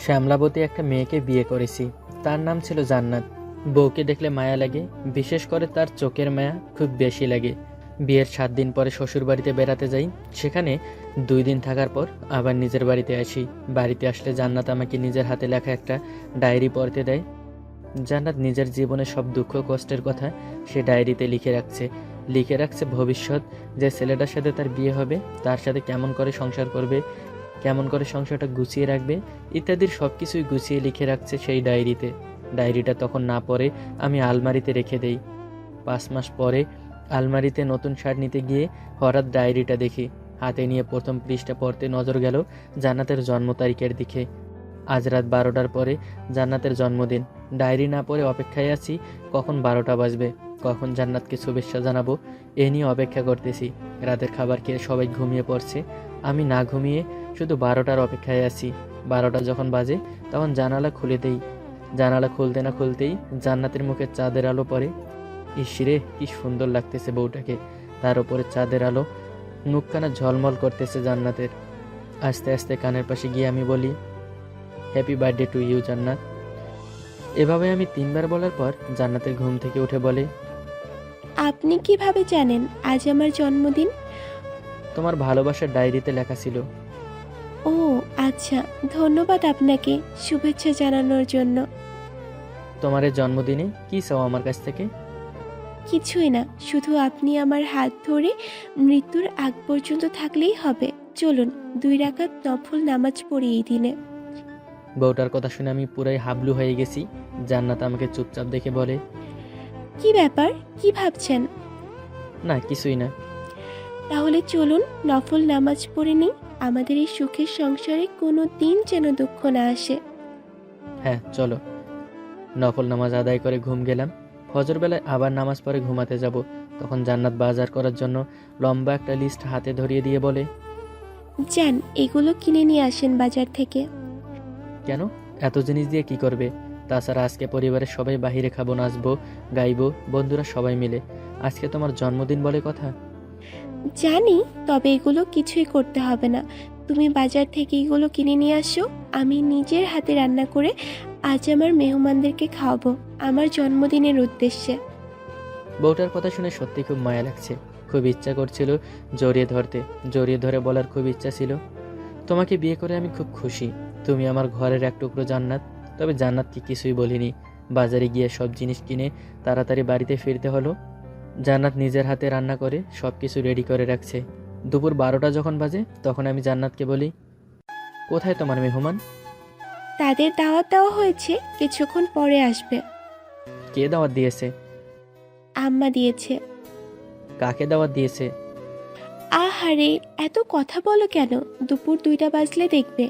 শ্যামলাবতী একটা মেয়েকে বিয়ে করেছি। তার নাম ছিল জান্নাত। বউকে দেখলে মায়া লাগে, বিশেষ করে তার চোখের মায়া খুব বেশি লাগে। বিয়ের 7 দিন পরে শ্বশুর বাড়িতে বেড়াতে যাই। সেখানে 2 দিন থাকার পর আবার নিজের বাড়িতে আসি। বাড়িতে আসলে জান্নাত আমাকে নিজের হাতে লেখা একটা ডায়েরি পড়তে দেয়। জান্নাত নিজের জীবনের সব দুঃখ কষ্টের কথা সে ডায়েরিতে লিখে রাখছে ভবিষ্যৎ যে ছেলেটার সাথে তার বিয়ে হবে তার সাথে কেমন করে সংসার করবে, কেমন করে সংসারটা গুছিয়ে রাখবে ইত্যাদির সব কিছুই গুছিয়ে লিখে রাখছে সেই ডায়েরিতে। ডায়েরিটা তখন না পড়ে আমি আলমারিতে রেখে দেই। 5 মাস পরে আলমারিতে নতুন শার্ট নিতে গিয়ে হঠাৎ ডায়েরিটা দেখি। হাতে নিয়ে প্রথম পৃষ্ঠা পড়তে নজর গেল জান্নাতের জন্ম তারিখের দিকে। আজ রাত 12টার পরে জান্নাতের জন্মদিন। ডায়েরি না পড়ে অপেক্ষায় আছি কখন 12টা বাজবে, কখন জান্নাতকে শুভেচ্ছা জানাবো এ নিয়ে অপেক্ষা করতেছি। রাতের খাবার খেয়ে সবাই ঘুমিয়ে পড়ছে, আমি না ঘুমিয়ে শুধু 12টার অপেক্ষায় আছি। 12টা যখন বাজে তখন জানালা খুলে দেই। জানালা খুলতে না খুলতেই জান্নাতের মুখে চাঁদের আলো পড়ে। ইসরে কি সুন্দর লাগতেছে বউটাকে, তার উপরে চাঁদের আলো, মুখখানা ঝলমল করতেছে জান্নাতের। আস্তে আস্তে কানের পাশে গিয়ে আমি বলি, হ্যাপি বার্থডে টু ইউ জান্নাত। এভাবে আমি 3বার বলার পর জান্নাতের ঘুম থেকে উঠে বলে, আপনি কিভাবে জানেন আজ আমার জন্মদিন? তোমার ভালোবাসার ডায়েরিতে লেখা ছিল। ও আচ্ছা, ধন্যবাদ আপনাকে শুভেচ্ছা জানানোর জন্য। তোমার এই জন্মদিনে কি চাও আমার কাছ থেকে? কিছুই না, শুধু আপনি আমার হাত ধরে মৃত্যুর আগ পর্যন্ত থাকলেই হবে। চলুন 2 রাকাত নফল নামাজ পড়ি এই দিনে। বউটার কথা শুনে আমি পুরাই হাবলু হয়ে গেছি। জান্নাত আমাকে চুপচাপ দেখে বলে, কি ব্যাপার, কি ভাবছেন? না কিছুই না। তাহলে চলুন নফল নামাজ পড়ে নিই, আমাদের এই সুখের সংসারে কোনো দিন যেন দুঃখ না আসে। হ্যাঁ চলো। নফল নামাজ আদায় করে ঘুম গেলাম। ফজর বেলায় আবার নামাজ পড়ে ঘুমাতে যাব। তখন জান্নাত বাজার করার জন্য লম্বা একটা লিস্ট হাতে ধরিয়ে দিয়ে বলে, যান এগুলো কিনে নিয়ে আসেন বাজার থেকে। কেন, এত জিনিস দিয়ে কি করবে? তাছাড়া আজকে পরিবারের সবাই বাহিরে খাবো, নাচবো, গাইবো, বন্ধুরা সবাই মিলে। আজকে তোমার জন্মদিন বলে কথা। জানি, তবে এগুলো কিছুই করতে হবে না। তুমি বাজার থেকে এগুলো কিনে নিয়ে আসো, আমি নিজের হাতে রান্না করে আজ আমার মেহমানদেরকে খাওয়াবো আমার জন্মদিনের উদ্দেশ্যে। বউটার কথা শুনে সত্যি খুব মায়া লাগছে। খুব ইচ্ছা করছিল জড়িয়ে ধরে বলার খুব ইচ্ছা ছিল, তোমাকে বিয়ে করে আমি খুব খুশি, তুমি আমার ঘরের এক টুকরো জান্নাত। তবে জান্নাতকে কিছুই বলিনি। বাজারে গিয়ে সব জিনিস কিনে তাড়াতাড়ি বাড়িতে ফিরতে হলো। জান্নাত নিজের হাতে রান্না করে সব কিছু রেডি করে রাখছে। দুপুর 12টা যখন বাজে তখন আমি জান্নাতকে বলি, কোথায় তোমার মেহমান? তাদের দাওয়াত দেওয়া হয়েছে, কিছুক্ষণ পরে আসবে। কে দাওয়াত দিয়েছে? আম্মা দিয়েছে। কাকে দাওয়াত দিয়েছে? আহারে, এত কথা বলো কেন? দুপুর 2টা বাজলে দেখবে।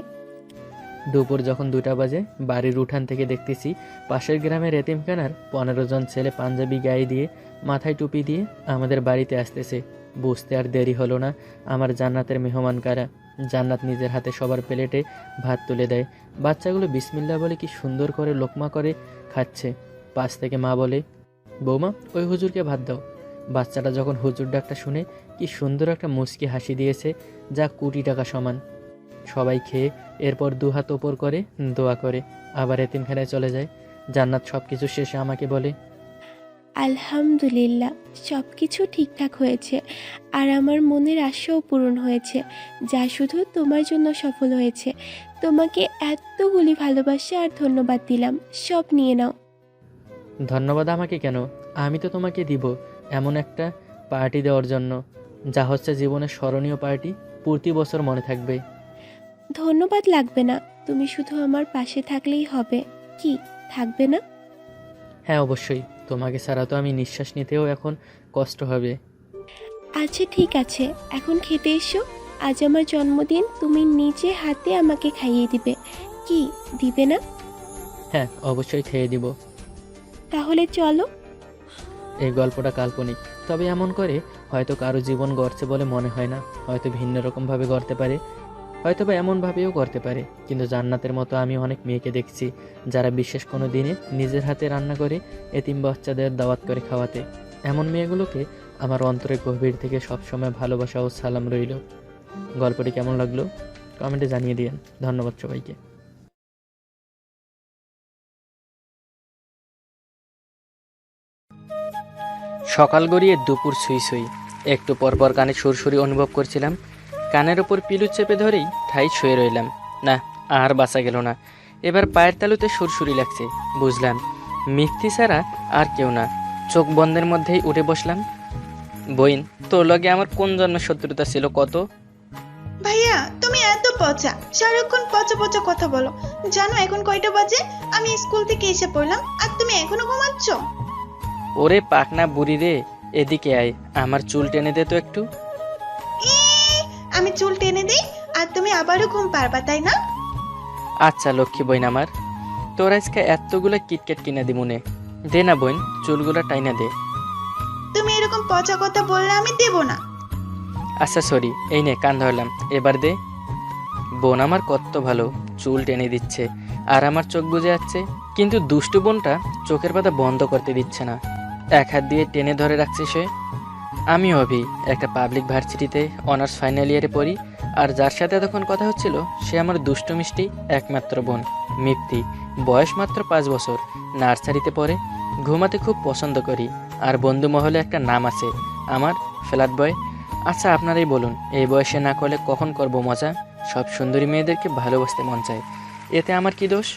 দুপুর যখন 2টা বাজে বাড়ির উঠান থেকে দেখতেছি পাশের গ্রামের এতিমখানার 15 জন ছেলে পাঞ্জাবি গায়ে দিয়ে, মাথায় টুপি দিয়ে আমাদের বাড়িতে আসতেছে। বুঝতে আর দেরি হলো না আমার জান্নাতের মেহমান কারা। জান্নাত নিজের হাতে সবার প্লেটে ভাত তুলে দেয়। বাচ্চাগুলো বিসমিল্লাহ বলে কি সুন্দর করে লোকমা করে খাচ্ছে। পাশ থেকে মা বলে, বৌমা ওই হুজুরকে ভাত দাও। বাচ্চাটা যখন হুজুর ডাকটা শুনে কি সুন্দর একটা মুচকি হাসি দিয়েছে, যা কোটি টাকা সমান। সবাই খেয়ে এরপর 2 হাত ওপর করে দোয়া করে আবার এতিমখানায় চলে যায়। জান্নাত সব কিছু শেষে আমাকে বলে, আলহামদুলিল্লাহ, সব কিছু ঠিকঠাক হয়েছে আর আমার মনের আশাও পূরণ হয়েছে, যা শুধু তোমার জন্য সফল হয়েছে। তোমাকে এতগুলি ভালোবাসা আর ধন্যবাদ দিলাম, সব নিয়ে নাও। ধন্যবাদ আমাকে কেন? আমি তো তোমাকে দিব এমন একটা পার্টি দেওয়ার জন্য, যা হচ্ছে জীবনের স্মরণীয় পার্টি, প্রতি বছর মনে থাকবে। ধন্যবাদ লাগবে না, তুমি শুধু আমার পাশে থাকলেই হবে। কি, থাকবে না? হ্যাঁ অবশ্যই, তোমাকে ছাড়া তো আমি নিঃশ্বাস নিতেও এখন কষ্ট হবে। আচ্ছা ঠিক আছে, এখন খেতে এসো। আজ আমার জন্মদিন, তুমি নিজে হাতে আমাকে খাইয়ে দিবে। কি, দিবে না? হ্যাঁ অবশ্যই খেয়ে দিব। তাহলে চলো। এই গল্পটা কাল্পনিক, তবে এমন করে হয়তো কারো জীবন গড়ছে বলে মনে হয় না। হয়তো ভিন্ন রকমভাবে গড়তে পারে, হয়তো বা এমনভাবেও করতে পারে। কিন্তু জান্নাতের মতো আমি অনেক মেয়েকে দেখছি যারা বিশেষ কোনো দিনে নিজের হাতে রান্না করে এতিম বাচ্চাদের দাওয়াত করে খাওয়াতে। এমন মেয়েগুলোকে আমার অন্তরের গভীর থেকে সবসময় ভালোবাসা ও সালাম রইল। গল্পটি কেমন লাগলো কমেন্টে জানিয়ে দিয়েন। ধন্যবাদ সবাইকে। সকাল গড়িয়ে দুপুর ছুঁই ছুঁই। একটু পরপর কানে সুরসুরি অনুভব করছিলাম। কানের ওপর পিলু চেপে ধরেই ঠাই শুয়ে রইলাম। না, আর বাঁচা গেল না। এবার পায়ের তালুতে সুরসুরি লাগছে। বুঝলাম মিথ্যি ছাড়া আর কেউ না। চোখ বন্ধের মধ্যেই উঠে বসলাম। বইন, তোর লগে আমার কোন জন্মের শত্রুতা ছিল কত? ভাইয়া তুমি এত পচা, সারাক্ষণ পচা পচা কথা বলো। জানো এখন কয়টা বাজে? আমি স্কুল থেকে এসে পড়লাম আর তুমি এখনো ঘুমাচ্ছ? ওরে পাকনা বুড়ি রে, এদিকে আয়, আমার চুল টেনে দে তো একটু। ই, আমি চুল টেনে দিই আর তুমি আবারও ঘুম পারবা, তাই না? আচ্ছা লক্ষ্মী বইন আমার, তোর আজকে এতগুলো কিটকেট কিনে দিমুনে। দে না বইন, চুলগুলো টাইনা দে। তুমি এরকম পচা কথা বললে আমি দেব না। আচ্ছা সরি, এই নে কান ধরলাম, এবার দে। বোন আমার কত ভালো, চুল টেনে দিচ্ছে আর আমার চোখ বুজে যাচ্ছে, কিন্তু দুষ্টু বোনটা চোখের পাতা বন্ধ করতে দিচ্ছে না। এক হাত দিয়ে টেনে ধরে রাখছে সে। আমি অভি, একটা পাবলিক ভার্সিটিতে অনার্স ফাইনাল ইয়ারে পড়ি, আর যার সাথে এতক্ষণ কথা হচ্ছিল সে আমার দুষ্টু মিষ্টি একমাত্র বোন মিপ্তি। বয়স মাত্র 5 বছর, নার্সারিতে পড়ে। ঘুমাতে খুব পছন্দ করি, আর বন্ধু মহলে একটা নাম আছে আমার, ফ্ল্যাট বয়। আচ্ছা আপনারাই বলুন, এই বয়সে না করলে কখন করব মজা? সব সুন্দরী মেয়েদেরকে ভালোবাসতে মন চায়, এতে আমার কি দোষ?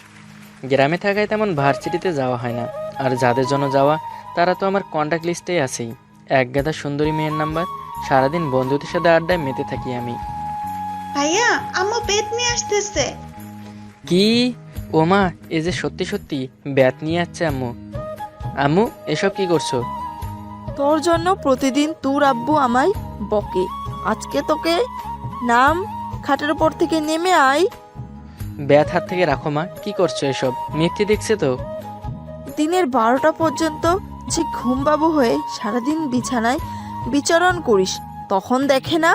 গ্রামে থাকায় তেমন ভার্সিটিতে যাওয়া হয় না, আর যাদের জন্য যাওয়া তারা তো আমার কন্ট্যাক্ট লিস্টেই আছেই। এক গাদা সুন্দরী মেয়ের নাম্বার, সারাদিন বন্ধুদের সাথে আড্ডায় মেতে থাকি আমি। ভাইয়া আম্মু পেট নিয়ে আসতেছে। কি? ওমা, এ যে সত্যি সত্যি ব্যাত নিয়ে যাচ্ছে আম্মু। আম্মু এসব কি করছো? তোর জন্য প্রতিদিন তোর আব্বু আমায় বকে। আজকে তোকে নাম, খাটের উপর থেকে নেমে আয়। ব্যাত হাত থেকে রাখো মা, কি করছো এসব? মিথ্যে দেখছে তো। দিনের 12টা পর্যন্ত যে ঘুমবাবু হয়ে সারাদিন বিছানায় বিচরণ করিস, তখন দেখে না?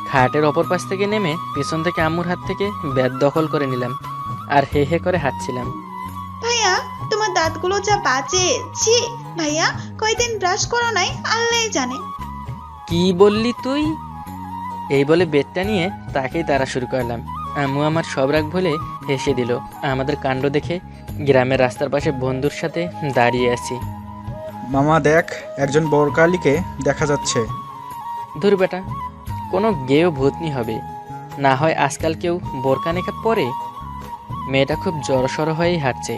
খাটের অপর পাশ থেকে নেমে পেছন থেকে আম্মুর হাত থেকে ব্যাত দখল করে নিলাম, আর হে হে করে হাঁটছিলাম। ভাইয়া তোমার দাঁতগুলো যা বাজে, ছি। ভাইয়া কয়দিন ব্রাশ করো নাই আল্লাহই জানে। কি বললি তুই? এই বলে বেতটা নিয়ে তাকেই তাড়া শুরু করলাম। আম্মু আমার সব রাগ ভুলে হেসে দিল। আমাদের কাণ্ড দেখে গ্রামের রাস্তার পাশে বন্ধুর সাথে দাঁড়িয়ে আছি। মামা দেখ, একজন বরকালীকে দেখা যাচ্ছে। ধুর বেটা, কোনো গেও ভূতনি হবে, না হয় আজকাল কেউ বোরকা নেকাব পরে। মেয়েটা খুব জড়সড় হয়েই হাঁটছে।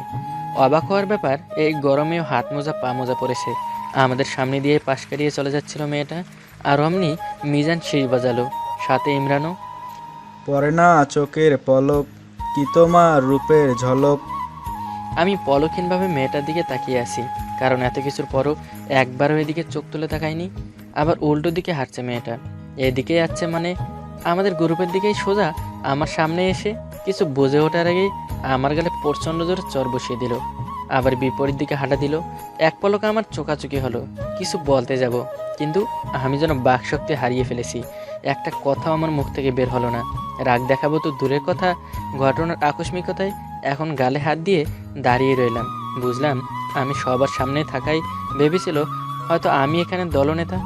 অবাক হওয়ার ব্যাপার, এই গরমেও হাত মোজা পা মোজা পড়েছে। আমাদের সামনে দিয়ে পাশ কাটিয়ে চলে যাচ্ছিল মেয়েটা, আর অমনি মিজান সেই বাজালো, সাথে ইমরানও। পরে না চোখের পলক, কি তোমার রূপের ঝলক। আমি পলক্ষীনভাবে মেয়েটার দিকে তাকিয়ে আছি, কারণ এত কিছুর পরও একবারও এদিকে চোখ তুলে তাকায়নি। আবার উল্টো দিকে হাঁটছে মেয়েটা, এদিকে যাচ্ছে মানে আমাদের গ্রুপের দিকেই সোজা। আমার সামনে এসে কিছু বুঝে ওঠার আগেই আমার গালে প্রচণ্ড জোরে চর বসিয়ে দিল। আবার বিপরীত দিকে হাঁটা দিল। এক পলকে আমার চোখাচোখি হলো, কিছু বলতে যাব, কিন্তু আমি যেন বাকশক্তি হারিয়ে ফেলেছি। একটা কথাও আমার মুখ থেকে বের হলো না। রাগ দেখাবো তো দূরের কথা, ঘটনার আকস্মিকতায় এখন গালে হাত দিয়ে দাঁড়িয়ে রইলাম। বুঝলাম আমি সবার সামনে থাকাই ভেবেছিল হয়তো আমি এখানে দলনেতা,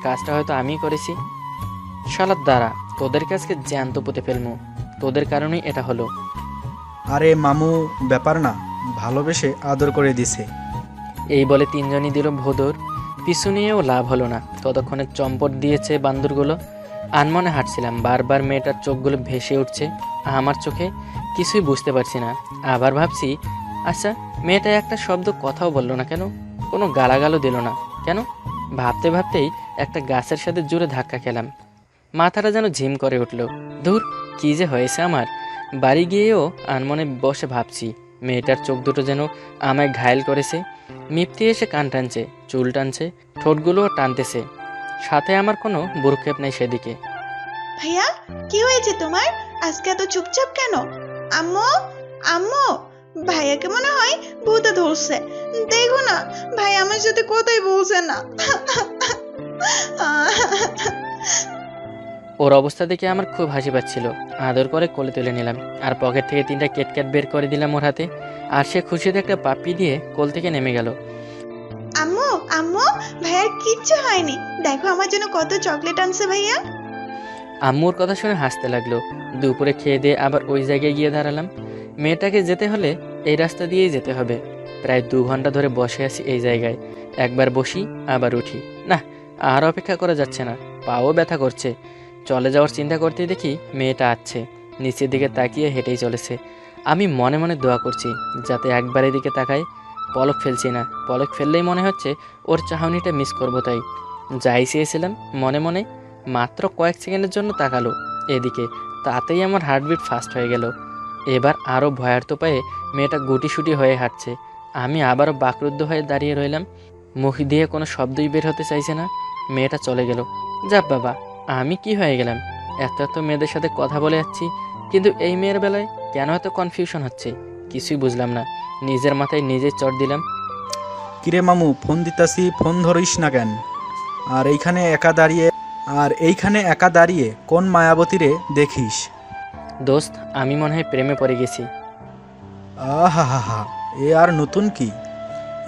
কাজটা হয়তো আমিই করেছি। শালার দ্বারা তোদের কাছকে জ্যান্ত পুঁতে ফেলবো, তোদের কারণেই এটা হলো। আরে মামু, ব্যাপার না, ভালোবেসে আদর করে দিছে। এই বলে তিনজনই দিল ভোদর। পিছু নিয়েও লাভ হলো না, ততক্ষণে চম্পট দিয়েছে বান্দরগুলো। আনমনে হাঁটছিলাম, বারবার মেয়েটার চোখগুলো ভেসে উঠছে আমার চোখে, কিছুই বুঝতে পারছি না। আবার ভাবছি, আচ্ছা মেয়েটা একটা শব্দ কথাও বললো না কেন, কোনো গালাগালও দিল না কেন? ভাবতে ভাবতেই একটা গাছের সাথে জোরে ধাক্কা খেলাম। মাথাটা যেন ঝিম করে উঠল। ধুর, কি যে হয়েছে আমার। বাড়ি গিয়েও আনমনে বসে ভাবছি, মেয়েটার চোখ দুটো যেন আমায় ঘায়েল করেছে। মিপ্তি এসে কান টানছে, চুল টানছে, ঠোঁটগুলোও টানতেছে, সাথে আমার কোনো ভ্রুক্ষেপ নেই সেদিকে। ভাইয়া কি হয়েছে তোমার? আজকে এত চুপচাপ কেন? আম্মু, আম্মু, ভাইয়াকে মনে হয় ভূতে ধরছে। দেখো না, ভাই আমার সাথে কথাই বলছে না। ওর অবস্থা দেখে আমার খুব হাসি পাচ্ছিল। আদর করে কোলে তুলে নিলাম, আর পকেট থেকে 3টা কেটক্যাট বের করে দিলাম ওর হাতে, আর সে খুশিতে একটা পাপ্পি দিয়ে কোল থেকে নেমে গেল। আম্মু, আম্মু, ভাইয়ার কিচ্ছু হয়নি। দেখো আমার জন্য কত চকলেট আনছে ভাইয়া। আম্মুর কথা শুনে হাসতে লাগলো। দুপুরে খেয়ে দিয়ে আবার ওই জায়গায় গিয়ে দাঁড়ালাম। মেয়েটাকে যেতে হলে এই রাস্তা দিয়েই যেতে হবে, প্রায় 2 ঘন্টা ধরে বসে আছি এই জায়গায়। একবার বসি আবার উঠি, না আর অপেক্ষা করা যাচ্ছে না, পাও ব্যথা করছে। চলে যাওয়ার চিন্তা করতেই দেখি মেয়েটা আসছে, নিচের দিকে তাকিয়ে হেঁটেই চলেছে। আমি মনে মনে দোয়া করছি যাতে একবার এদিকে তাকায়। পলক ফেলছি না, পলক ফেললেই মনে হচ্ছে ওর চাহনিটা মিস করবো, তাই যাই চেয়েছিলাম মনে মনে। মাত্র কয়েক সেকেন্ডের জন্য তাকালো এদিকে, তাতেই আমার হার্টবিট ফাস্ট হয়ে গেল। এবার আরও ভয়ার্থ পায়ে মেয়েটা গুটিসুটি হয়ে হাঁটছে। আমি আবারও বাকরুদ্ধ হয়ে দাঁড়িয়ে রইলাম, মুখ দিয়ে কোনো শব্দই বের হতে চাইছে না। মেয়েটা চলে গেল। যাক বাবা, আমি কি হয়ে গেলাম? এত এত মেয়েদের সাথে কথা বলে যাচ্ছি, কিন্তু এই মেয়ের বেলায় কেন এত কনফিউশন হচ্ছে কিছুই বুঝলাম না। নিজের মাথায় নিজেই চড় দিলাম। কিরে মামু, ফোন দিতাছি, ফোন ধরিস না কেন? আর এইখানে একা দাঁড়িয়ে কোন মায়াবতীরে দেখিস? দোস্ত, আমি মনে হয় প্রেমে পড়ে গেছি। আহা হা হা, এ আর নতুন কি?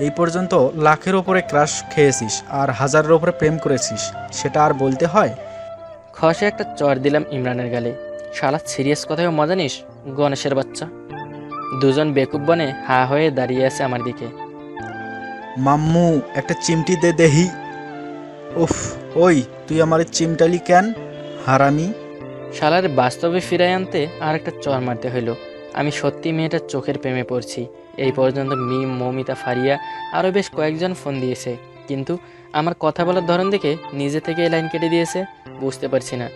এই পর্যন্ত লাখের ওপরে ক্রাশ খেয়েছিস আর হাজারের ওপরে প্রেম করেছিস, সেটা আর বলতে হয়? খসে একটা চড় দিলাম ইমরানের গালে। শালা সিরিয়াস কথায় মজা নিস, গণেশের বাচ্চা। দুজন বেকুব বনে হা হয়ে দাঁড়িয়ে আছে আমার দিকে। মাম্মু, একটা চিমটি দে দেহি। উফ, ওই তুই আমার চিমটালি কেন, হারামি? শালার বাস্তবে ফিরাই আনতে আর একটা চর মারতে হইল। আমি সত্যি মেয়েটার চোখের প্রেমে পড়ছি। এই পর্যন্ত মিম, মৌমিতা, ফারিয়া আরও বেশ কয়েকজন ফোন দিয়েছে, কিন্তু আমার কথা বলার ধরন দেখে নিজে থেকে এই লাইন কেটে দিয়েছে। বুঝতে পারছি না,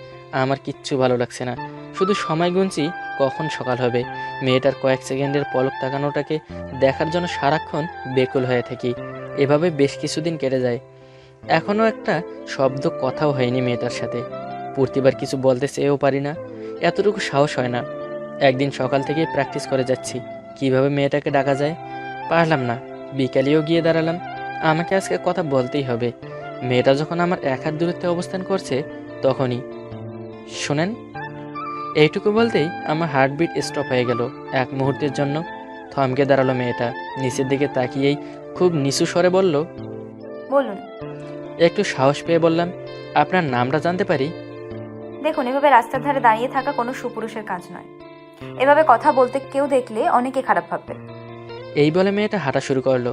আমার কিচ্ছু ভালো লাগছে না। শুধু সময় গুনছি কখন সকাল হবে। মেয়েটার কয়েক সেকেন্ডের পলক তাকানোটাকে দেখার জন্য সারাক্ষণ বেকুল হয়ে থাকি। এভাবে বেশ কিছুদিন কেটে যায়। এখনও একটা শব্দ কথাও হয়নি মেয়েটার সাথে। প্রতিবার কিছু বলতে চেয়েও পারি না, এতটুকু সাহস হয় না। একদিন সকাল থেকেই প্র্যাকটিস করে যাচ্ছি কিভাবে মেয়েটাকে ডাকা যায়, পারলাম না। বিকালেও গিয়ে দাঁড়ালাম, আমাকে আজকে কথা বলতেই হবে। মেয়েটা যখন আমার এক হাত দূরত্বে অবস্থান করছে তখনই, শোনেন, এইটুকু বলতেই আমার হার্টবিট স্টপ হয়ে গেল। এক মুহূর্তের জন্য থমকে দাঁড়ালো মেয়েটা। নিচের দিকে তাকিয়েই খুব নিচু স্বরে বলল, বলুন। একটু সাহস পেয়ে বললাম, আপনার নামটা জানতে পারি? দেখুন, এভাবে রাস্তার ধারে দাঁড়িয়ে থাকা কোনো সুপুরুষের কাজ নয়। এভাবে কথা বলতে কেউ দেখলে অনেকে খারাপ ভাববে। এই বলে মেয়েটা হাঁটা শুরু করলো।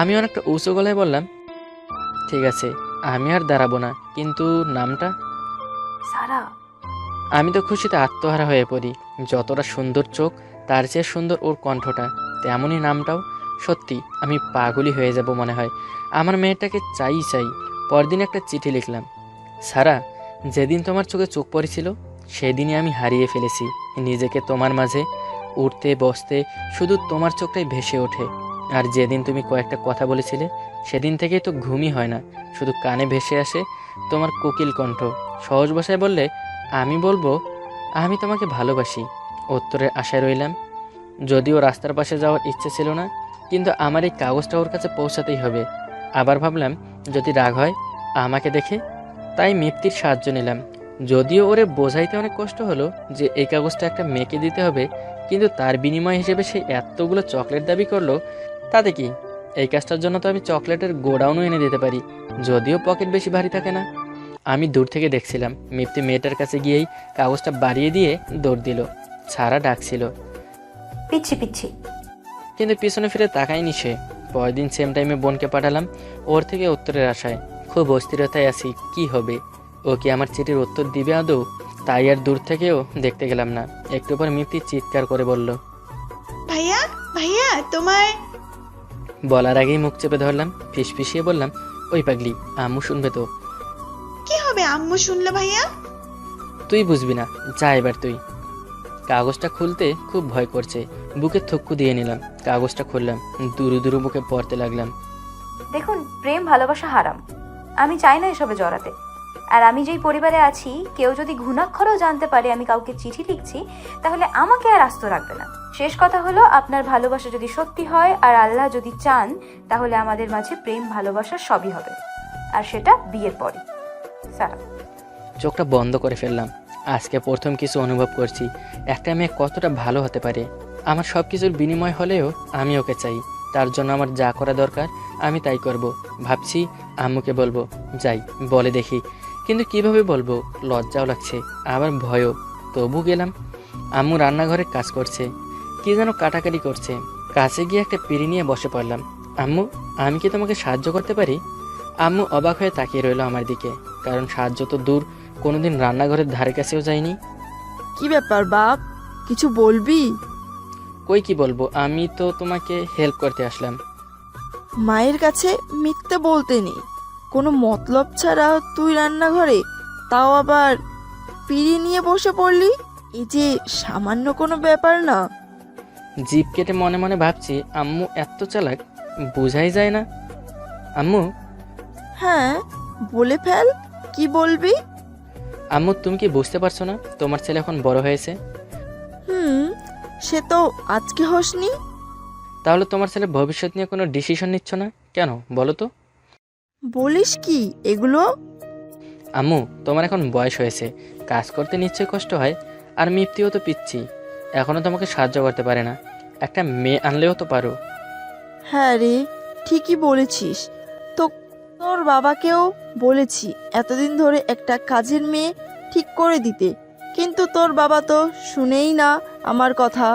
আমি অনেকটা উঁচু গলায় বললাম, ঠিক আছে, আমি আর দাঁড়াবো না, কিন্তু নামটা? সারা। আমি তো খুশিতে আত্মহারা হয়ে পড়ি। যতটা সুন্দর চোখ, তার চেয়ে সুন্দর ওর কণ্ঠটা, তেমনই নামটাও। সত্যি আমি পাগলই হয়ে যাব মনে হয়। আমার মেয়েটাকে চাই। পরদিন একটা চিঠি লিখলাম, সারা, যেদিন তোমার চোখে চোখ পড়েছিল সেদিনই আমি হারিয়ে ফেলেছি নিজেকে। তোমার মাঝে উঠতে বসতে শুধু তোমার চোখটাই ভেসে ওঠে। আর যেদিন তুমি কয়েকটা কথা বলেছিলে সেদিন থেকেই তো ঘুমই হয় না, শুধু কানে ভেসে আসে তোমার কোকিল কণ্ঠ। সহজ ভাষায় বললে আমি বলবো, আমি তোমাকে ভালোবাসি। উত্তরের আশায় রইলাম। যদিও রাস্তার পাশে যাওয়ার ইচ্ছে ছিল না, কিন্তু আমার এই কাগজটা ওর কাছে পৌঁছাতেই হবে। আবার ভাবলাম যদি রাগ হয় আমাকে দেখে, তাই মিপ্তির সাহায্য নিলাম। যদিও ওরে বোঝাইতে অনেক কষ্ট হলো যে এই কাগজটা একটা মেয়েকে দিতে হবে, কিন্তু তার বিনিময় হিসেবে সে এতগুলো চকলেট দাবি করলো। তাতে কি, এই কাজটার জন্য তো আমি চকলেটের গোডাউনও এনে দিতে পারি, যদিও পকেট বেশি ভারী থাকে না। আমি দূর থেকে দেখছিলাম। মিপ্তি মেয়েটার কাছে গিয়েই কাগজটা বাড়িয়ে দিয়ে দৌড় দিল। ছাড়া ডাকছিল, পিচ্ছি পিচ্ছি। কিন্তু পিছনে ফিরে তাকায়নি সে। পরের দিন সেম টাইমে বোনকে পাঠালাম ওর থেকে উত্তরের আশায়। খুব অস্থিরতায় আছি, কি হবে, ও কি আমার চিঠির উত্তর দিবে আদৌ? তাই আর দূর থেকেও দেখতে গেলাম না। একটু পর মিপ্তি চিৎকার করে বলল, ভাইয়া ভাইয়া তোমার। বলার আগেই মুখ চেপে ধরলাম, ফিসফিসিয়ে বললাম, ওই পাগলি, আম্মু শুনবে তো। কি হবে আম্মু শুনলো ভাইয়া? তুই বুঝবি না, যা এবার তুই। কাগজটা খুলতে খুব ভয় করছে, বুকে থক্কু দিয়ে নিলাম। কাগজটা খুললাম, দুরু বুকে পড়তে লাগলাম। দেখুন, প্রেম ভালোবাসা হারাম। আমি চাই না এসবে জড়াতে। আর আমি যেই পরিবারে আছি, কেউ যদি ঘুণাক্ষরেও জানতে পারে আমি কাউকে চিঠি লিখছি, তাহলে আমাকে আর আস্ত রাখবে না। শেষ কথা হলো, আপনার ভালোবাসা যদি সত্যি হয় আর আল্লাহ যদি চান, তাহলে আমাদের মাঝে প্রেম ভালোবাসা সবই হবে, আর সেটা বিয়ের পরে। সারা। চোখটা বন্ধ করে ফেললাম। আজকে প্রথম কিছু অনুভব করছি, একটা মেয়ে কতটা ভালো হতে পারে। আমার সব কিছুর বিনিময় হলেও আমি ওকে চাই। তার জন্য আমার যা করা দরকার আমি তাই করব। ভাবছি আম্মুকে বলবো, যাই বলে দেখি, কিন্তু কিভাবে বলবো, লজ্জাও লাগছে আবার ভয়ও। তবু গেলাম। আম্মু রান্নাঘরে কাজ করছে, কি যেন কাটাকাটি করছে। কাছে গিয়ে একটা পিঁড়ি নিয়ে বসে পড়লাম। আম্মু, আমি কি তোমাকে সাহায্য করতে পারি? আম্মু অবাক হয়ে তাকিয়ে রইল আমার দিকে, কারণ সাহায্য তো দূর, কোনোদিন রান্নাঘরের ধারে কাছেও যায়নি। কি ব্যাপার বাপ, কিছু বলবি? কই কি বলবো, আমি তো তোমাকে হেল্প করতে আসলাম। মায়ের কাছে মিথ্যে বলতে নেই। কোনো মতলব ছাড়া তুই রান্নাঘরে, তাও আবার পিড়ি নিয়ে বসে পড়লি? এই যে সামান্য কোনো ব্যাপার না। জিভ কেটে মনে মনে ভাবছি, আম্মু এত চালাক, বোঝাই যায় না। আম্মু, হ্যাঁ বলে ফেল, কি বলবি? আম্মু তুমি কি বুঝতে পারছো না তোমার ছেলে এখন বড় হয়েছে? সে তো আজকে হসনি। তাহলে তোমার ছেলে ভবিষ্যৎ নিয়ে কোনো ডিসিশন নিচ্ছ না কেন বলো তো? বলিস কি এগুলো? আম্মু, তোমার এখন বয়স হয়েছে, কাজ করতে নিশ্চয়ই কষ্ট হয়, আর মিপ্তিও তো পিচ্ছি, এখনো তোমাকে সাহায্য করতে পারে না। একটা মেয়ে আনলেও তো পারো। হ্যাঁ রে, ঠিকই বলেছিস। তো তোর বাবাকেও বলেছি এতদিন ধরে একটা কাজের মেয়ে ঠিক করে দিতে, কিন্তু তোর বাবা তো শুনেই না আমার কথা।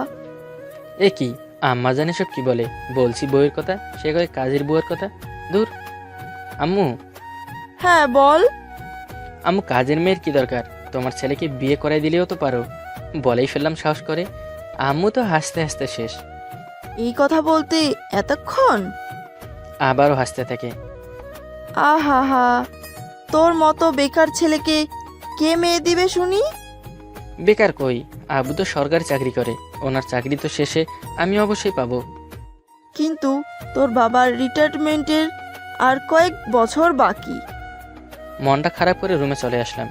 এ কি, আম্মা জানে সব কি বলে? বলছি বউয়ের কথা, সে কয় কাজের বউয়ের কথা। দূর। আম্মু, হ্যাঁ বল। আম্মু কাজের মেয়ের কি দরকার? তোমার ছেলেকে বিয়ে করাই দিলেও তো পারো। বলেই ফেললাম সাহস করে। আম্মু তো হাসতে হাসতে শেষ। এই কথা বলতে এতক্ষণ? আবারও হাসতে থাকে। আহা হা, তোর মতো বেকার ছেলেকে কে মেয়ে দিবে শুনি? বেকার কই, আবু তো সরকারি চাকরি করে, ওনার চাকরি তো শেষে আমি অবশ্যই পাবো। কিন্তু তোর বাবার রিটায়ারমেন্টের আর কয়েক বছর বাকি। মনটা খারাপ করে রুমে চলে আসলাম।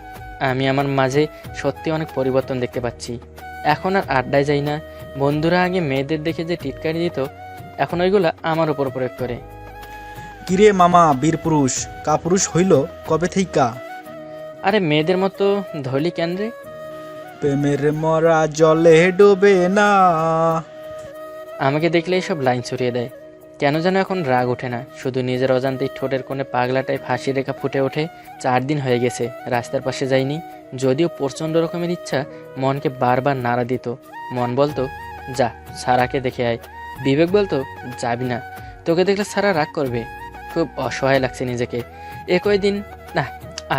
আমি আমার মাঝে সত্যি অনেক পরিবর্তন দেখতে পাচ্ছি। এখন আর আড্ডায় যাই না। বন্ধুরা আগে মেয়েদের দেখে যে টিটকারি দিত, এখন ওইগুলা আমার উপর প্রয়োগ করে। কিরে মামা বীর পুরুষ, কাপুরুষ হইল কবে থেইকা? আরে মেয়েদের মতো ধরলি কেন রে? প্রেমের মরা জলে ডুবে না। আমাকে দেখলে সব লাইন ছড়িয়ে দেয়। কেন যেন এখন রাগ ওঠে না, শুধু নিজের অজান্তেই ঠোঁটের কোণে পাগলাটায় ফাঁসি রেখা ফুটে ওঠে। 4 দিন হয়ে গেছে রাস্তার পাশে যাইনি, যদিও প্রচণ্ড রকমের ইচ্ছা মনকে বারবার নাড়া দিত। মন বলতো যা সারাকে দেখে আয়, বিবেক বলতো যাবি না, তোকে দেখলে সারা রাগ করবে। খুব অসহায় লাগছে নিজেকে। এ কয়দিন না,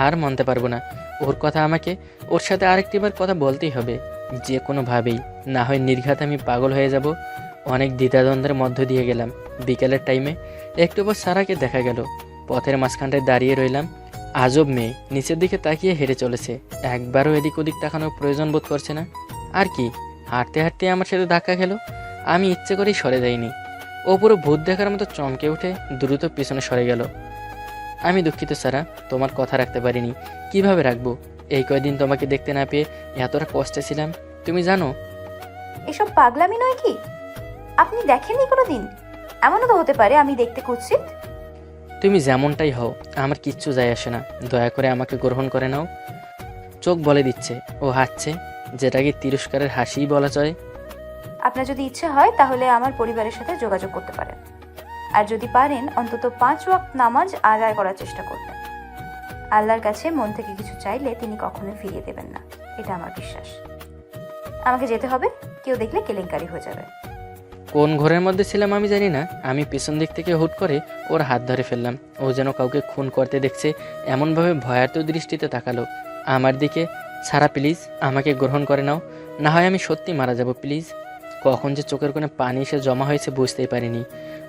আর মানতে পারবো না ওর কথা। আমাকে ওর সাথে আরেকটিবার কথা বলতেই হবে, যে কোনোভাবেই, না হয় নির্ঘাত আমি পাগল হয়ে যাব। অনেক দ্বিধাদ্বন্দ্বের মধ্য দিয়ে গেলাম। বিকেলের টাইমে একটু পর সারাকে দেখা গেল। পথের মাঝখানটায় দাঁড়িয়ে রইলাম। আজব মেয়ে, নিচের দিকে তাকিয়ে হেঁটে চলেছে, একবারও এদিক ওদিক তাকানোর প্রয়োজন বোধ করছে না। আর কি, হাঁটতে হাঁটতে আমার সাথে ধাক্কা খেলো। আমি ইচ্ছে করেই সরে যাইনি। ও পুরো ভূত দেখার মতো চমকে উঠে দ্রুত পিছনে সরে গেল। আমি দুঃখিত সারা, তোমার কথা রাখতে পারিনি। কিভাবে রাখবো? এই কয়দিন তোমাকে দেখতে না পেয়ে এতটা কষ্টে ছিলাম, তুমি জানো। এসব পাগলামি নয় কি? আপনি দেখেননি কোনোদিন? এমনও তো হতে পারে আমি দেখতে কুৎসিত। তুমি যেমনটাই হও, আমার কিচ্ছু যায় আসে না। দয়া করে আমাকে গ্রহণ করে নাও। চোখ বলে দিচ্ছে, ও হাসছে, যেটাকে তিরস্কারের হাসিই বলা চলে। আপনার যদি ইচ্ছে হয় তাহলে আমার পরিবারের সাথে যোগাযোগ করতে পারেন, আর যদি পারেন অন্তত 5 ওয়াক্ত নামাজ আদায় করার চেষ্টা করবেন। আল্লাহর কাছে মন থেকে কিছু চাইলে তিনি কখনোই ফিরিয়ে দেবেন না, এটা আমার বিশ্বাস। আমাকে যেতে হবে, কেউ দেখলে কেলেঙ্কারি হয়ে যাবে। কোন ঘরের মধ্যে ছিলাম আমি জানি না, আমি পেছন দিক থেকে হুট করে ওর হাত ধরে ফেললাম। ও যেন কাউকে খুন করতে দেখছে এমনভাবে ভয়ার্ত দৃষ্টিতে তাকালো আমার দিকে। সারা প্লিজ আমাকে গ্রহণ করে নাও, না হয় আমি সত্যি মারা যাব প্লিজ। কখন যে চোখের কোণে পানি এসে জমা হয়েছে বুঝতেই পারিনি।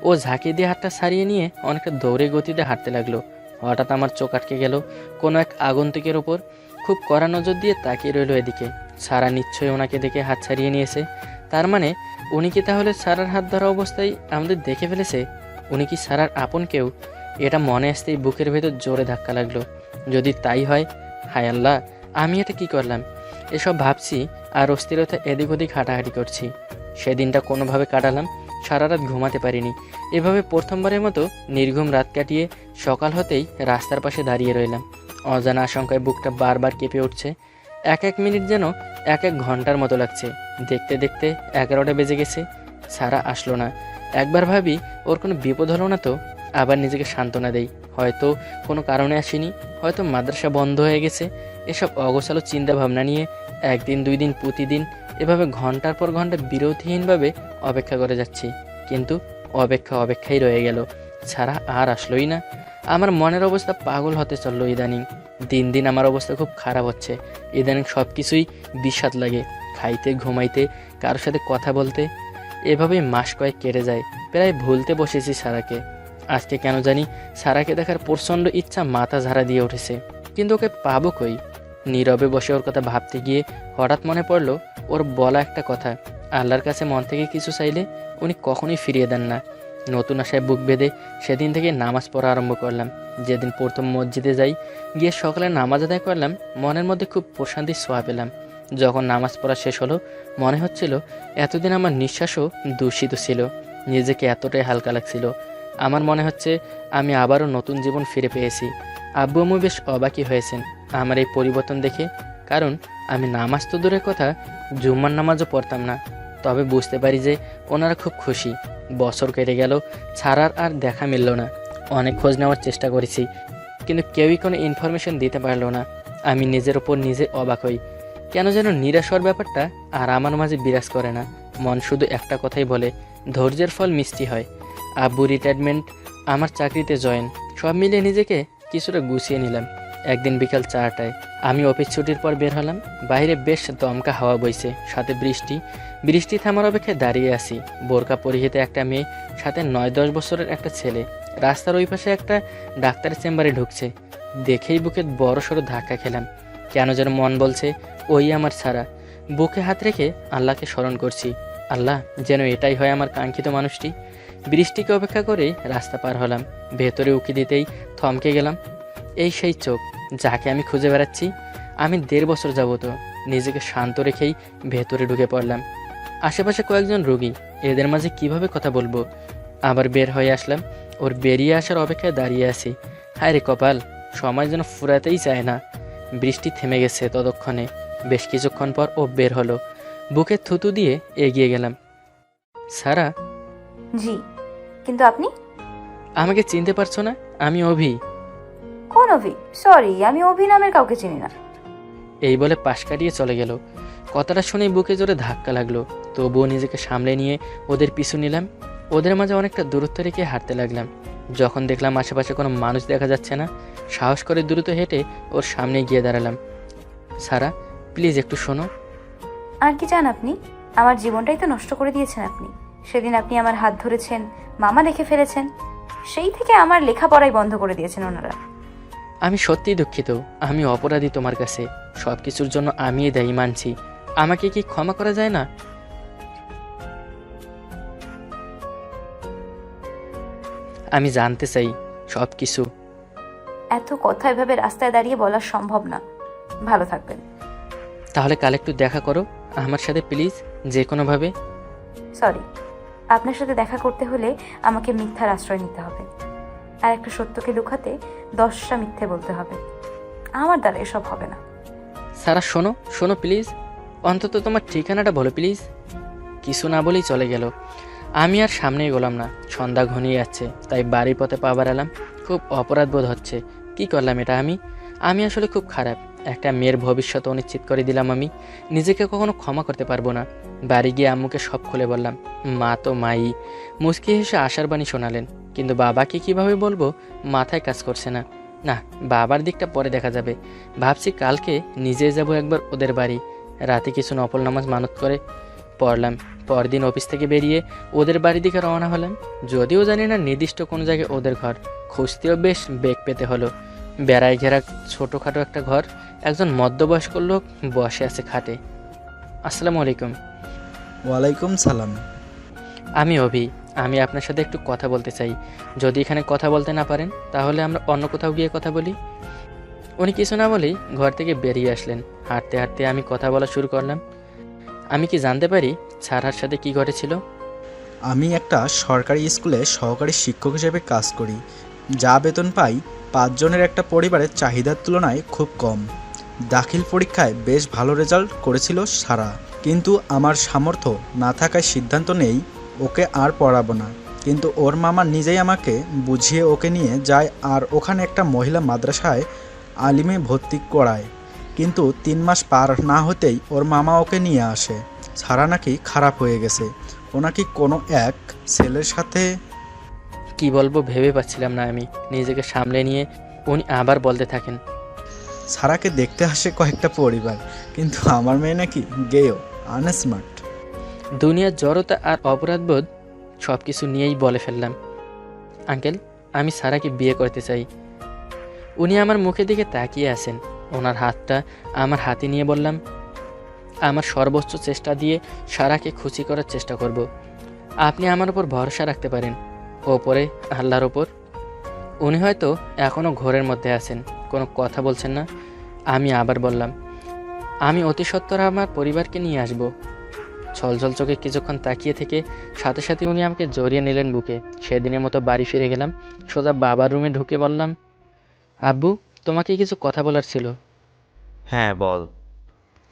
ও ঝাঁকি দিয়ে হাতটা সারিয়ে নিয়ে অনেকটা দৌড়ে গতিতে হাঁটতে লাগলো। হঠাৎ আমার চোখ আটকে গেল কোনো এক আগন্তুকের ওপর। খুব কড়া নজর দিয়ে তাকিয়ে রইল এদিকে। সারা নিশ্চয়ই ওনাকে দেখে হাত ছাড়িয়ে নিয়েছে। তার মানে উনি কি তাহলে সারার হাত ধরা অবস্থায় আমাদের দেখে ফেলেছে? উনি কি সারার আপন কেউ? এটা মনে আসতেই বুকের ভেতর জোরে ধাক্কা লাগলো। যদি তাই হয়, হায় আল্লাহ, আমি এটা কি করলাম? এসব ভাবছি আর অস্থিরতা এদিক ওদিক হাঁটাহাঁটি করছি। সেদিনটা কোনোভাবে কাটালাম, সারা রাত ঘুমাতে পারিনি। এভাবে প্রথমবারের মতো নির্ঘুম রাত কাটিয়ে সকাল হতেই রাস্তার পাশে দাঁড়িয়ে রইলাম। অজানা আশঙ্কায় বুকটা বারবার কেঁপে উঠছে। এক এক মিনিট যেন এক এক ঘন্টার মতো লাগছে। দেখতে দেখতে 11টা বেজে গেছে, সারা আসলো না। একবার ভাবি ওর কোনো বিপদ হলো না তো, আবার নিজেকে সান্ত্বনা দেই, হয়তো কোনো কারণে আসেনি, হয়তো মাদ্রাসা বন্ধ হয়ে গেছে। এসব অগোছালো চিন্তা ভাবনা নিয়ে 1 দিন 2 দিন প্রতিদিন এভাবে ঘন্টার পর ঘন্টা বিরতিহীনভাবে অপেক্ষা করে যাচ্ছি। কিন্তু অপেক্ষাই রয়ে গেল। ছাড়া আর আসলোই না। আমার মনের অবস্থা পাগল হতে চললো ইদানিং। দিন দিন আমার অবস্থা খুব খারাপ হচ্ছে। ইদানিং সব কিছুই বিস্বাদ লাগে, খাইতে, ঘুমাইতে, কারোর সাথে কথা বলতে। এভাবেই মাস কয়েক কেটে যায়। প্রায় ভুলতে বসেছি সারাকে। আজকে কেন জানি সারাকে দেখার প্রচণ্ড ইচ্ছা মাথা ঝাড়া দিয়ে উঠেছে, কিন্তু ওকে পাবো কই? নীরবে বসে ওর কথা ভাবতে গিয়ে হঠাৎ মনে পড়লো ওর বলা একটা কথা, আল্লাহর কাছে মন থেকে কিছু চাইলে উনি কখনোই ফিরিয়ে দেন না। নতুন আশায় বুক বেঁধে সেদিন থেকে নামাজ পড়া আরম্ভ করলাম। যেদিন প্রথম মসজিদে যাই, গিয়ে সকালে নামাজ আদায় করলাম, মনের মধ্যে খুব প্রশান্তির ছোঁয়া পেলাম। যখন নামাজ পড়া শেষ হলো, মনে হচ্ছিল এতদিন আমার নিঃশ্বাসও দূষিত ছিল, নিজেকে এতটাই হালকা লাগছিল। আমার মনে হচ্ছে আমি আবারও নতুন জীবন ফিরে পেয়েছি। আব্বু আম্মু বেশ অবাকই হয়েছেন আমার এই পরিবর্তন দেখে, কারণ আমি নামাজ তো দূরের কথা, জুম্মার নামাজও পড়তাম না। তবে বুঝতে পারি যে ওনারা খুব খুশি। বছর কেটে গেল, ছাড়ার আর দেখা মিলল না। অনেক খোঁজ নেওয়ার চেষ্টা করেছি, কিন্তু কেউই কোনো ইনফরমেশন দিতে পারলো না। আমি নিজের ওপর নিজে অবাক হই। কেন যেন নিরাশ হওয়ার ব্যাপারটা আর আমার মাঝে বিরাজ করে না। মন শুধু একটা কথাই বলে, ধৈর্যের ফল মিষ্টি হয়। আব্বু রিটায়ারমেন্ট, আমার চাকরিতে জয়েন, সব মিলিয়ে নিজেকে কিছুটা গুছিয়ে নিলাম। একদিন বিকাল 4টায় আমি অফিস ছুটির পর বের হলাম। বাইরে বেশ দমকা হাওয়া বইছে, সাথে বৃষ্টি থামার অপেক্ষায় দাঁড়িয়ে আছি। বোরকা পরিহিত একটা মেয়ে, সাথে 9-10 বছরের একটা ছেলে রাস্তার ওই পাশে একটা ডাক্তারের চেম্বারে ঢুকছে। দেখেই বুকে বড় সড়ো ধাক্কা খেলাম। কেন যেন মন বলছে ওই আমার ছাড়া। বুকে হাত রেখে আল্লাহকে স্মরণ করছি, আল্লাহ যেন এটাই হয় আমার কাঙ্ক্ষিত মানুষটি। বৃষ্টিকে অপেক্ষা করে রাস্তা পার হলাম। ভেতরে উকি দিতেই থমকে গেলাম। এই সেই চোখ যাকে আমি খুঁজে বেড়াচ্ছি। আমি 1.5 বছর যাবত নিজেকে শান্ত রেখেই ভেতরে ঢুকে পড়লাম। আশেপাশে কয়েকজন রোগী, এদের মাঝে কিভাবে কথা বলবো? আবার বের হয়ে আসলাম। ওর বেরিয়ে আসার অপেক্ষায় দাঁড়িয়ে আছি। হায় রে কপাল, সময় যেন ফুরাতেই চায় না। বৃষ্টি থেমে গেছে ততক্ষণে। বেশ কিছুক্ষণ পর ও বের হলো। বুকে থুতু দিয়ে এগিয়ে গেলাম। সারা? জি, কিন্তু আপনি? আমাকে চিনতে পারছো না? আমি অভি। কোন অভি? সরি, আমি অভি নামের কাউকে চিনি না। এই বলে পাশ কাটিয়ে চলে গেল। কথাটা শুনেই বুকে জোরে ধাক্কা লাগলো। তবুও নিজেকে সামলে নিয়ে ওদের পিছু নিলাম। ওদের মাঝে অনেকটা দূরত্ব রেখে হাঁটতে লাগলাম। যখন দেখলাম আশেপাশে কোনো মানুষ দেখা যাচ্ছে না, সাহস করে দ্রুত হেঁটে ওর সামনে গিয়ে দাঁড়ালাম। সারা, প্লিজ একটু শোনো। আর কি চান আপনি? আমার জীবনটাই তো নষ্ট করে দিয়েছেন আপনি। সেদিন আপনি আমার হাত ধরেছেন, মামা দেখে ফেলেছেন, সেই থেকে আমার লেখাপড়াই বন্ধ করে দিয়েছেন ওনারা। আমি সত্যিই দুঃখিত। আমি অপরাধী তোমার কাছে। সব কিছুর জন্য আমিই দায়ী মানছি। আমাকে কি ক্ষমা করা যায় না? আমি জানতে চাই সব কিছু। এত কথা এভাবে রাস্তায় দাঁড়িয়ে বলা সম্ভব না। ভালো থাকবেন। তাহলে কাল একটু দেখা করো আমার সাথে প্লিজ, যে কোনোভাবে। সরি, আপনার সাথে দেখা করতে হলে আমাকে মিথ্যার আশ্রয় নিতে হবে, আর একটা সত্যকে লুকাতে 10টা মিথ্যে বলতে হবে। আমার দ্বারা এসব হবে না। সারা শোনো প্লিজ, অন্তত তোমার ঠিকানাটা বলো প্লিজ। কিছু না বলেই চলে গেল। আমি আর সামনে এগোলাম না। সন্ধ্যা ঘনিয়ে যাচ্ছে, তাই বাড়ির পথে পা বাড়ালাম। খুব অপরাধ বোধ হচ্ছে। কি করলাম এটা? আমি আসলে খুব খারাপ। একটা মেয়ের ভবিষ্যৎ অনিশ্চিত করে দিলাম আমি। নিজেকে কখনো ক্ষমা করতে পারবো না। বাড়ি গিয়ে আম্মুকে সব খুলে বললাম। মা তো মাই, মুচকি হেসে আশার বাণী শোনালেন, কিন্তু বাবাকে কিভাবে বলবো মাথায় কাজ করছে না। না, বাবার দিকটা পরে দেখা যাবে। ভাবছি কালকে নিজে যাব একবার ওদের বাড়ি। রাতে কিছু নফল নামাজ মানত করে পড়লাম। পরদিন অফিস থেকে বেরিয়ে ওদের বাড়ির দিকে রওনা হলাম। যদিও জানি না নির্দিষ্ট কোন জায়গায় ওদের ঘর, খুঁজতেও বেশ বেগ পেতে হলো। বেড়ায় ঘেরা ছোটোখাটো একটা ঘর। একজন মধ্যবয়স্ক লোক বসে আছে খাটে। আসসালামু আলাইকুম। ওয়ালাইকুম সালাম। আমি অভি। আমি আপনার সাথে একটু কথা বলতে চাই। যদি এখানে কথা বলতে না পারেন তাহলে আমরা অন্য কোথাও গিয়ে কথা বলি। উনি কিছু না বলেই ঘর থেকে বেরিয়ে আসলেন। হাঁটতে হাঁটতে আমি কথা বলা শুরু করলাম। আমি কি জানতে পারি সারার সাথে কি ঘটেছিল? আমি একটা সরকারি স্কুলে সহকারী শিক্ষক হিসেবে কাজ করি। যা বেতন পাই 5 জনের একটা পরিবারের চাহিদার তুলনায় খুব কম। দাখিল পরীক্ষায় বেশ ভালো রেজাল্ট করেছিল সারা, কিন্তু আমার সামর্থ্য না থাকায় সিদ্ধান্ত নেই ওকে আর পড়াবো না। কিন্তু ওর মামা নিজেই আমাকে বুঝিয়ে ওকে নিয়ে যায় আর ওখানে একটা মহিলা মাদ্রাসায় আলিমে ভর্তি করায়। কিন্তু 3 মাস পার না হতেই ওর মামা ওকে নিয়ে আসে। সারা নাকি খারাপ হয়ে গেছে, ও নাকি কোনো এক ছেলের সাথে। কি বলবো ভেবে পাচ্ছিলাম না আমি। নিজেকে সামলে নিয়ে উনি আবার বলতে থাকেন, সারাকে দেখতে আসে কয়েকটা পরিবার, কিন্তু আমার মেয়ে নাকি গেও, আনস্মার্ট। দুনিয়ার জড়তা আর অপরাধবোধ সব কিছু নিয়েই বলে ফেললাম। আঙ্কেল, আমি সারাকে বিয়ে করতে চাই। উনি আমার মুখের দিকে তাকিয়ে আছেন। ওনার হাতটা আমার হাতে নিয়ে বললাম, আমার সর্বোচ্চ চেষ্টা দিয়ে সারাকে খুশি করার চেষ্টা করব। আপনি আমার উপর ভরসা রাখতে পারেন, ওপরে আল্লাহর ওপর। উনি হয়তো এখনও ঘোরের মধ্যে আছেন, কোনো কথা বলছেন না। আমি আবার বললাম, আমি অতি সত্বর আমার পরিবারকে নিয়ে আসব। ছলছল চোখে কিছুক্ষণ তাকিয়ে থেকে সাথে সাথে উনি আমাকে জড়িয়ে নিলেন বুকে। সেদিনের মতো বাড়ি ফিরে গেলাম। সোজা বাবার রুমে ঢুকে বললাম, আব্বু, তোমাকে কিছু কথা বলার ছিল। হ্যাঁ বল।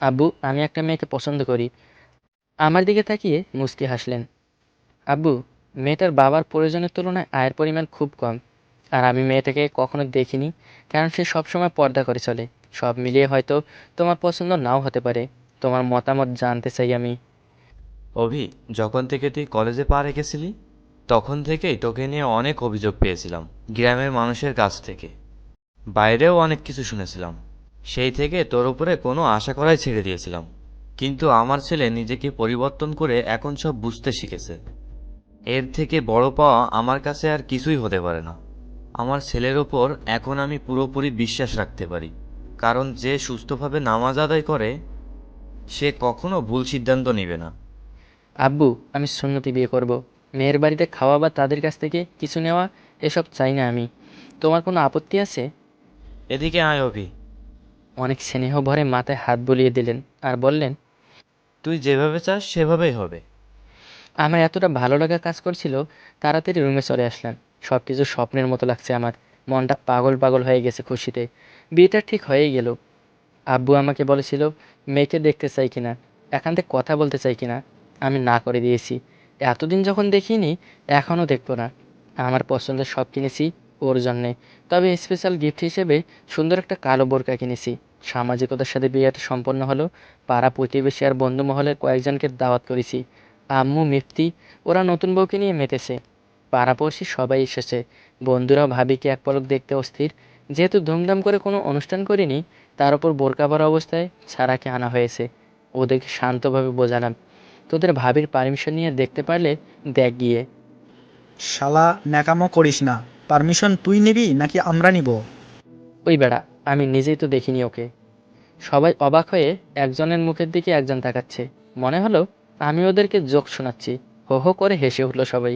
আব্বু, আমি একটা মেয়েকে পছন্দ করি। আমার দিকে তাকিয়ে মুচকি হাসলেন। আব্বু, মেয়েটার বাবার প্রয়োজনের তুলনায় আয়ের পরিমাণ খুব কম। আর আমি মেয়েটাকে কখনো দেখিনি, কারণ সে সবসময় পর্দা করে চলে। সব মিলিয়ে হয়তো তোমার পছন্দ নাও হতে পারে। তোমার মতামত জানতে চাই আমি। অভি, যখন থেকে তুই কলেজে পা রেখেছিলি তখন থেকেই তোকে নিয়ে অনেক অভিযোগ পেয়েছিলাম গ্রামের মানুষের কাছ থেকে। বাইরেও অনেক কিছু শুনেছিলাম। সেই থেকে তোর উপরে কোনো আশা করাই ছেড়ে দিয়েছিলাম। কিন্তু আমার ছেলে নিজেকে পরিবর্তন করে এখন সব বুঝতে শিখেছে। এর থেকে বড় পাওয়া আমার কাছে আর কিছুই হতে পারে না। আমার ছেলের ওপর এখন আমি পুরোপুরি বিশ্বাস রাখতে পারি, কারণ যে সুস্থভাবে নামাজ আদায় করে সে কখনো ভুল সিদ্ধান্ত নেবে না। আব্বু, আমি সুন্নতি বিয়ে করব। মেয়ের বাড়িতে খাওয়া বা তাদের কাছ থেকে কিছু নেওয়া এসব চাই না আমি। তোমার কোনো আপত্তি আছে? এদিকে আয় অভি। অনেক স্নেহ ভরে মাথায় হাত বুলিয়ে দিলেন আর বললেন, তুই যেভাবে চাস সেভাবেই হবে। আমার এতটা ভালো লাগা কাজ করছিল, তাড়াতাড়ি রুমে চলে আসলাম। সব কিছু স্বপ্নের মতো লাগছে আমার। মনটা পাগল পাগল হয়ে গেছে খুশিতে। বিয়েটা ঠিক হয়েই গেল। আব্বু আমাকে বলেছিল মেয়েকে দেখতে চাই কিনা, এখান থেকে কথা বলতে চাই কিনা। আমি না করে দিয়েছি। এতদিন যখন দেখিনি, এখনও দেখবো না। আমার পছন্দের সব কিনেছি ওর জন্যে। তবে স্পেশাল গিফট হিসেবে সুন্দর একটা কালো বোরকা কিনেছি। সামাজিকতার সাথে বিয়েটা সম্পন্ন হলো। পাড়া প্রতিবেশী আর বন্ধু মহলের কয়েকজনকে দাওয়াত করেছি। আম্মু, মিফতি ওরা নতুন বউকে নিয়ে মেতেছে। পাড়াপড়শি সবাই এসেছে। বন্ধুরাও ভাবিকে এক পলক দেখতে অস্থির। যেহেতু ধুমধাম করে কোনো অনুষ্ঠান করিনি, তার উপর বোরকা পরা অবস্থায় সারাকে আনা হয়েছে। ওদেরকে শান্তভাবে বোঝালাম, তোদের ভাবির পারমিশন নিয়ে দেখতে পারলে দেখ গিয়ে। শালা ন্যাকামো করিস না। পারমিশন তুই নিবি নাকি আমরা নিব? ওই বেড়া, আমি নিজেই তো দেখিনি ওকে। সবাই অবাক হয়ে একজনের মুখের দিকে একজন তাকাচ্ছে। মনে হলো আমি ওদেরকে জোক শোনাচ্ছি। হো হো করে হেসে উঠল সবাই।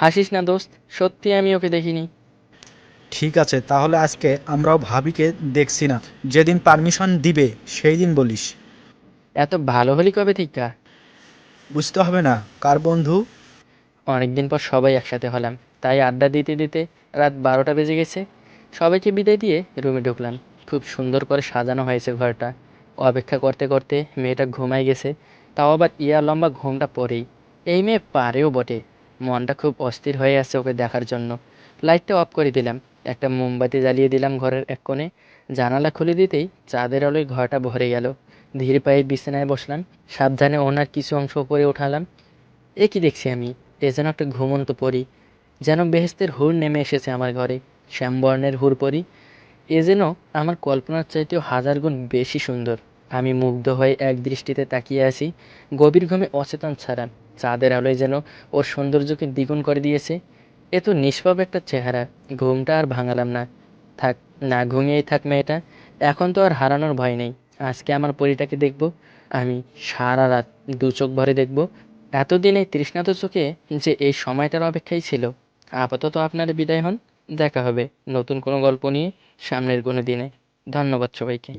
হাসিস না দোস্ত, সত্যি আমি ওকে দেখিনি। ঠিক আছে, তাহলে আজকে আমরাও ভাবিকে দেখছি না। যেদিন পারমিশন দিবে সেই দিন বলিস। এত ভালো হলি কবে থেকে? বুঝতে হবে না কার বন্ধু। অনেকদিন পর সবাই একসাথে হলাম, তাই আড্ডা দিতে দিতে রাত 12টা বেজে গেছে। সবাইকে বিদায় দিয়ে রুমে ঢুকলাম। খুব সুন্দর করে সাজানো হয়েছে ঘরটা। অপেক্ষা করতে করতে মেয়েটা ঘুমায় গেছে, তাও আবার ইয়া লম্বা ঘুমটা পড়েই। এই মেয়ে পারেও বটে। মনটা খুব অস্থির হয়ে আছে ওকে দেখার জন্য। লাইটটা অফ করে দিলাম। একটা মোমবাতি জ্বালিয়ে দিলাম ঘরের এক কোণে। জানালা খুলে দিতেই চাঁদের আলোয় ঘরটা ভরে গেল। ধীর পায়ে বিছানায় বসলাম। সাবধানে ওনার কিছু অংশ উপরে উঠালাম। এ কি দেখছি আমি? এ যেন একটা ঘুমন্ত পরী। যেন বেহেশতের হুর নেমে এসেছে আমার ঘরে। শ্যামবর্ণের হুর পরী। এ যেন আমার কল্পনার চাইতেও হাজার গুণ বেশি সুন্দর। আমি মুগ্ধ হয়ে এক দৃষ্টিতে তাকিয়ে আছি। গভীর ঘুমে অচেতন ছাড়া চাঁদের আলোয় যেন ওর সৌন্দর্যকে দ্বিগুণ করে দিয়েছে। এ তো নিষ্পাপ একটা চেহারা। ঘুমটা আর ভাঙালাম না। থাক, না ঘুমিয়েই থাক মেয়েটা। এখন তো আর হারানোর ভয় নেই। আজকে আমার পরীটাকে দেখব। আমি সারা রাত দু চোখ ভরে দেখব। এতদিন এই তৃষ্ণাত চোখে যে এই সময়টার অপেক্ষাই ছিল। আপাতত আপনারা বিদায় হন। দেখা হবে নতুন কোনো গল্প নিয়ে সামনের কোনো দিনে। ধন্যবাদ সবাইকে।